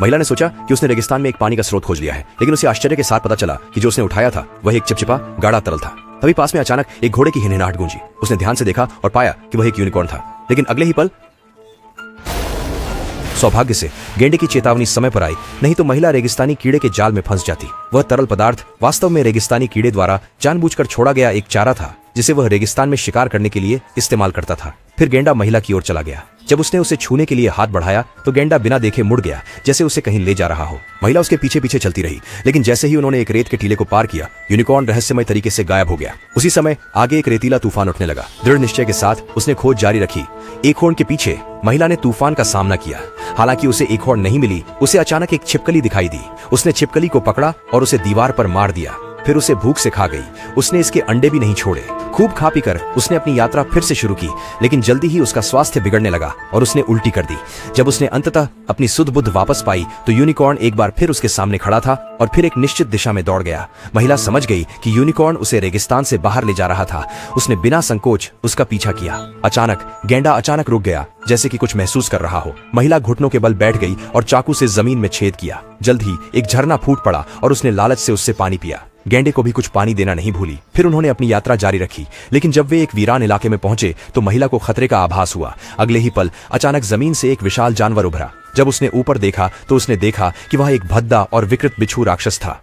महिला ने सोचा कि उसने रेगिस्तान में एक पानी का स्रोत खोज लिया है, लेकिन उसे आश्चर्य के साथ पता चला कि जो उसने उठाया था वह एक चिपचिपा गाढ़ा तरल था। तभी पास में अचानक एक घोड़े की हिनहिनाहट गूंजी। उसने ध्यान से देखा और पाया कि वह एक यूनिकॉर्न था, लेकिन अगले ही पल सौभाग्य से गेंडे की चेतावनी समय पर आई, नहीं तो महिला रेगिस्तानी कीड़े के जाल में फंस जाती। वह तरल पदार्थ वास्तव में रेगिस्तानी कीड़े द्वारा जानबूझकर छोड़ा गया एक चारा था, जिसे वह रेगिस्तान में शिकार करने के लिए इस्तेमाल करता था। फिर गेंडा महिला की ओर चला गया। जब उसने उसे छूने के लिए हाथ बढ़ाया तो गेंडा बिना देखे मुड़ गया, जैसे उसे कहीं ले जा रहा हो। महिला उसके पीछे पीछे चलती रही, लेकिन जैसे ही उन्होंने एक रेत के टीले को पार किया, यूनिकॉर्न रहस्यमय तरीके से गायब हो गया। उसी समय आगे एक रेतीला तूफान उठने लगा। दृढ़ निश्चय के साथ उसने खोज जारी रखी। एक होर्न के पीछे महिला ने तूफान का सामना किया। हालांकि उसे एक होर्न नहीं मिली, उसे अचानक एक छिपकली दिखाई दी। उसने छिपकली को पकड़ा और उसे दीवार पर मार दिया। फिर उसे भूख से खा गई। उसने इसके अंडे भी नहीं छोड़े। खूब खा पीकर उसने अपनी यात्रा फिर से शुरू की, लेकिन जल्दी ही उसका स्वास्थ्य बिगड़ने लगा और उसने उल्टी कर दी। जब उसने अंततः अपनी सुध बुद्ध वापस पाई तो यूनिकॉर्न एक बार फिर उसके सामने खड़ा था और फिर एक निश्चित दिशा में दौड़ गया। महिला समझ गई कि यूनिकॉर्न उसे रेगिस्तान से बाहर ले जा रहा था। उसने बिना संकोच उसका पीछा किया। अचानक गेंडा अचानक रुक गया, जैसे कि कुछ महसूस कर रहा हो। महिला घुटनों के बल बैठ गई और चाकू से जमीन में छेद किया। जल्द ही एक झरना फूट पड़ा और उसने लालच से उससे पानी पिया। गेंडे को भी कुछ पानी देना नहीं भूली। फिर उन्होंने अपनी यात्रा जारी रखी, लेकिन जब वे एक वीरान इलाके में पहुंचे तो महिला को खतरे का आभास हुआ। अगले ही पल अचानक जमीन से एक विशाल जानवर उभरा। जब उसने ऊपर देखा तो उसने देखा कि वह एक भद्दा और विकृत बिच्छू राक्षस था।